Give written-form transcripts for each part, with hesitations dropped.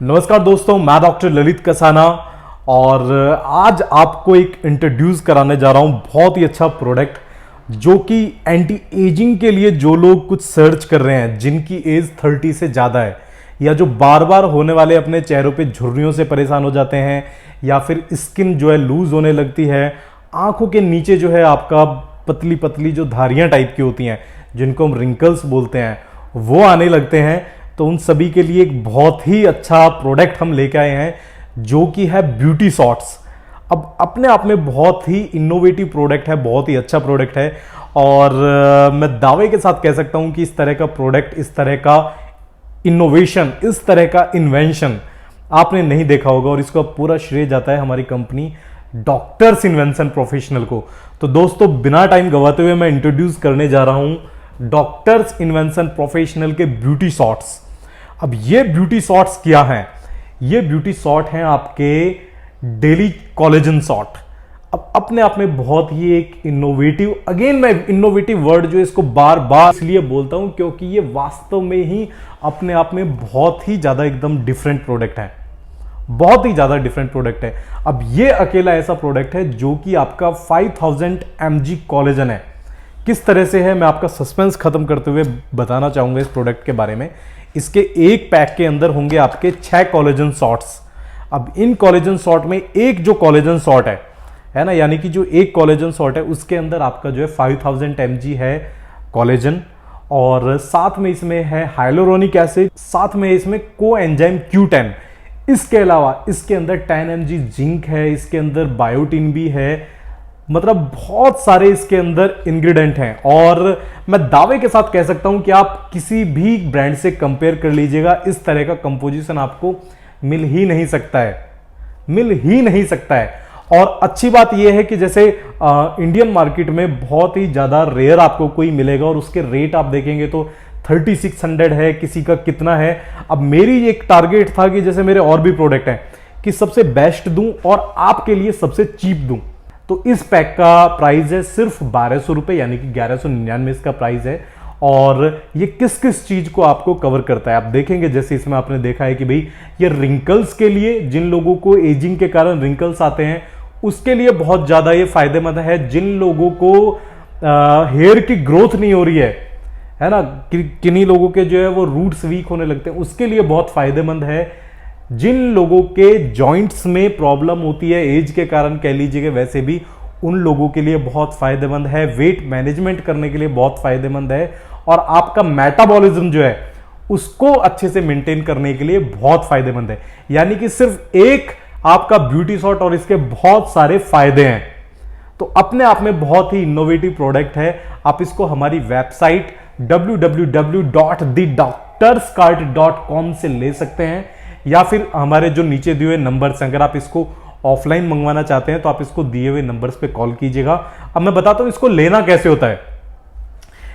नमस्कार दोस्तों, मैं डॉक्टर ललित कसाना और आज आपको एक इंट्रोड्यूस कराने जा रहा हूं बहुत ही अच्छा प्रोडक्ट जो कि एंटी एजिंग के लिए जो लोग कुछ सर्च कर रहे हैं, जिनकी एज 30 से ज़्यादा है या जो बार बार होने वाले अपने चेहरों पे झुर्रियों से परेशान हो जाते हैं या फिर स्किन जो है लूज होने लगती है, आंखों के नीचे जो है आपका पतली पतली जो धारियां टाइप की होती हैं जिनको हम रिंकल्स बोलते हैं वो आने लगते हैं। तो उन सभी के लिए एक बहुत ही अच्छा प्रोडक्ट हम लेके आए हैं जो कि है ब्यूटी शॉट्स। अब अपने आप में बहुत ही इनोवेटिव प्रोडक्ट है, बहुत ही अच्छा प्रोडक्ट है और मैं दावे के साथ कह सकता हूं कि इस तरह का प्रोडक्ट, इस तरह का इनोवेशन, इस तरह का इन्वेंशन आपने नहीं देखा होगा और इसका पूरा श्रेय जाता है हमारी कंपनी डॉक्टर्स इन्वेंशन प्रोफेशनल को। तो दोस्तों, बिना टाइम गवाते हुए मैं इंट्रोड्यूस करने जा रहा हूं डॉक्टर्स इन्वेंशन प्रोफेशनल के ब्यूटी शॉट्स। अब ये ब्यूटी शॉट्स क्या हैं? ये ब्यूटी शॉट हैं आपके डेली कोलेजन शॉट। अब अपने आप में बहुत ही एक इनोवेटिव, अगेन मैं इनोवेटिव वर्ड जो इसको बार बार इसलिए बोलता हूं क्योंकि ये वास्तव में ही अपने आप में बहुत ही ज्यादा एकदम डिफरेंट प्रोडक्ट है, बहुत ही ज्यादा डिफरेंट प्रोडक्ट है। अब ये अकेला ऐसा प्रोडक्ट है जो कि आपका 5000 mg कोलेजन है। किस तरह से है मैं आपका सस्पेंस खत्म करते हुए बताना चाहूंगा इस प्रोडक्ट के बारे में। इसके एक पैक के अंदर होंगे आपके 6 कोलेजन शॉट्स। अब इन कोलेजन शॉट में एक जो कोलेजन शॉट है ना, यानी कि जो एक कोलेजन शॉट है उसके अंदर आपका जो है 5000 mg है कोलेजन और साथ में इसमें है हाइलोरोनिक एसिड, साथ में इसमें कोएंजाइम Q10। इसके अलावा इसके अंदर 10 mg जिंक है, इसके अंदर बायोटिन भी है, मतलब बहुत सारे इसके अंदर इंग्रेडिएंट हैं और मैं दावे के साथ कह सकता हूं कि आप किसी भी ब्रांड से कंपेयर कर लीजिएगा, इस तरह का कंपोजिशन आपको मिल ही नहीं सकता है, मिल ही नहीं सकता है। और अच्छी बात यह है कि जैसे इंडियन मार्केट में बहुत ही ज्यादा रेयर आपको कोई मिलेगा और उसके रेट आप देखेंगे तो 3600 है, किसी का कितना है। अब मेरी एक टारगेट था कि जैसे मेरे और भी प्रोडक्ट हैं कि सबसे बेस्ट दूं और आपके लिए सबसे चीप दूं। तो इस पैक का प्राइस है सिर्फ 1200 रुपए, यानी कि 1199 इसका प्राइस है। और ये किस किस चीज को आपको कवर करता है आप देखेंगे। जैसे इसमें आपने देखा है कि भाई ये रिंकल्स के लिए, जिन लोगों को एजिंग के कारण रिंकल्स आते हैं उसके लिए बहुत ज्यादा ये फायदेमंद है। जिन लोगों को हेयर की ग्रोथ नहीं हो रही है ना, किन्हीं लोगों के जो है वो रूट्स वीक होने लगते हैं, उसके लिए बहुत फायदेमंद है। जिन लोगों के जॉइंट्स में प्रॉब्लम होती है एज के कारण कह लीजिएगा, वैसे भी उन लोगों के लिए बहुत फायदेमंद है। वेट मैनेजमेंट करने के लिए बहुत फायदेमंद है और आपका मेटाबॉलिज्म जो है उसको अच्छे से मेंटेन करने के लिए बहुत फायदेमंद है। यानी कि सिर्फ एक आपका ब्यूटी शॉट और इसके बहुत सारे फायदे हैं। तो अपने आप में बहुत ही इनोवेटिव प्रोडक्ट है। आप इसको हमारी वेबसाइट www.thedoctorskart.com से ले सकते हैं या फिर हमारे जो नीचे दिए हुए नंबर्स हैं, अगर आप इसको ऑफलाइन मंगवाना चाहते हैं तो आप इसको दिए हुए नंबर्स पे कॉल कीजिएगा। अब मैं बताता हूं इसको लेना कैसे होता है।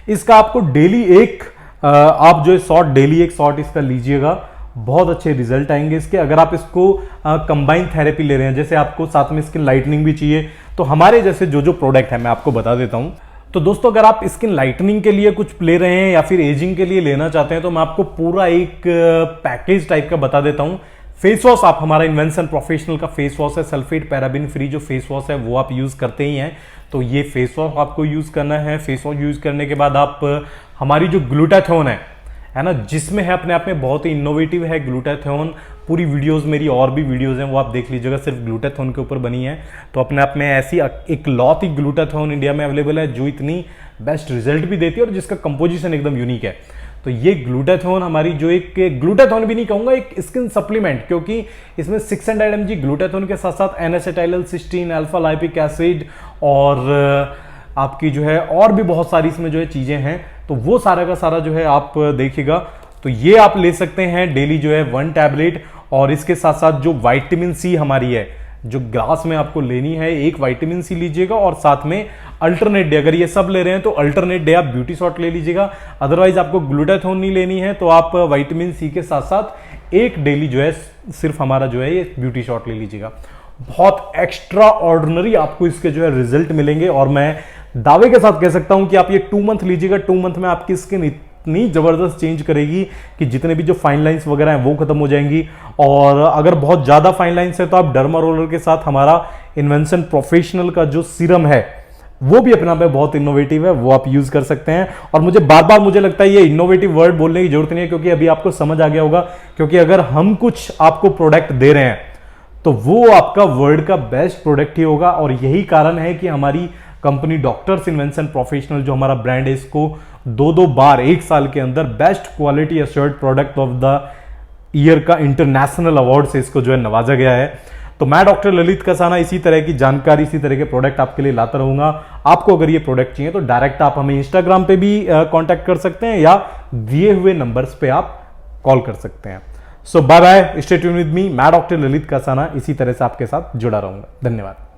इसका आपको डेली एक आप जो शॉट, डेली एक शॉट इसका लीजिएगा, बहुत अच्छे रिजल्ट आएंगे इसके। अगर आप इसको कंबाइन थेरेपी ले रहे हैं, जैसे आपको साथ में स्किन लाइटनिंग भी चाहिए, तो हमारे जैसे जो जो प्रोडक्ट है मैं आपको बता देता हूं। तो दोस्तों, अगर आप स्किन लाइटनिंग के लिए कुछ ले रहे हैं या फिर एजिंग के लिए लेना चाहते हैं तो मैं आपको पूरा एक पैकेज टाइप का बता देता हूं। फेस वॉश, आप हमारा इन्वेंशन प्रोफेशनल का फेस वॉश है, सल्फेट पैराबिन फ्री जो फेस वॉश है वो आप यूज करते ही हैं। तो ये फेस वॉश आपको यूज करना है। फेस वॉश यूज करने के बाद आप हमारी जो ग्लूटाथियोन है ना, जिसमें है अपने आप में बहुत ही इनोवेटिव है ग्लूटाथियोन। पूरी वीडियोस मेरी और भी वीडियोस हैं वो आप देख लीजिएगा, सिर्फ ग्लूटाथियोन के ऊपर बनी है। तो अपने आप में ऐसी एक लॉट ही ग्लूटाथियोन इंडिया में अवेलेबल है जो इतनी बेस्ट रिजल्ट भी देती है और जिसका कंपोजिशन एकदम यूनिक है। तो ये ग्लूटाथियोन हमारी जो एक ग्लूटाथियोन भी नहीं कहूंगा, एक स्किन सप्लीमेंट, क्योंकि इसमें 600 mg ग्लूटाथियोन के साथ साथ N-acetyl-cysteine, अल्फा लाइपिक एसिड और आपकी जो है और भी बहुत सारी इसमें जो है चीजें हैं। तो वो सारा का सारा जो है आप देखिएगा। तो ये आप ले सकते हैं डेली जो है 1 टैबलेट। और इसके साथ साथ जो विटामिन सी हमारी है, जो ग्लास में आपको लेनी है, एक विटामिन सी लीजिएगा और साथ में अल्टरनेट डे, अगर ये सब ले रहे हैं तो अल्टरनेट डे आप ब्यूटी शॉट ले लीजिएगा। अदरवाइज आपको ग्लूटाथियोन नहीं लेनी है तो आप विटामिन सी के साथ साथ एक डेली जो है सिर्फ हमारा जो है ये ब्यूटी शॉट ले लीजिएगा। बहुत एक्स्ट्रा ऑर्डिनरी आपको इसके जो है रिजल्ट मिलेंगे और मैं दावे के साथ कह सकता हूं कि आप ये 2 मंथ लीजिएगा। 2 मंथ में आपकी स्किन इतनी जबरदस्त चेंज करेगी कि जितने भी जो फाइन लाइंस वगैरह हैं वो खत्म हो जाएंगी और अगर बहुत ज़्यादा फाइन लाइन्स है तो आप डर्मा रोलर के साथ हमारा इन्वेंशन प्रोफेशनल का जो सीरम है वो भी अपना पे बहुत इनोवेटिव है, वो आप यूज कर सकते हैं। और मुझे बार बार मुझे लगता है ये इनोवेटिव वर्ड बोलने की जरूरत नहीं है, क्योंकि अभी आपको समझ आ गया होगा, क्योंकि अगर हम कुछ आपको प्रोडक्ट दे रहे हैं तो वो आपका वर्ल्ड का बेस्ट प्रोडक्ट ही होगा। और यही कारण है कि हमारी कंपनी डॉक्टर्स इन्वेंशन प्रोफेशनल जो हमारा ब्रांड है, इसको दो बार एक साल के अंदर best quality assured product of the year का इंटरनेशनल अवार्ड से इसको जो है नवाजा गया है। तो मैं डॉक्टर ललित कसाना इसी तरह की जानकारी, इसी तरह के प्रोडक्ट आपके लिए लाता रहूंगा। आपको अगर ये प्रोडक्ट चाहिए तो डायरेक्ट आप हमें इंस्टाग्राम पे भी कांटेक्ट कर सकते हैं या दिए हुए नंबर्स पे आप कॉल कर सकते हैं। So bye bye, stay tune with me. मैं डॉक्टर ललित कसाना इसी तरह से आपके साथ जुड़ा रहूंगा। धन्यवाद।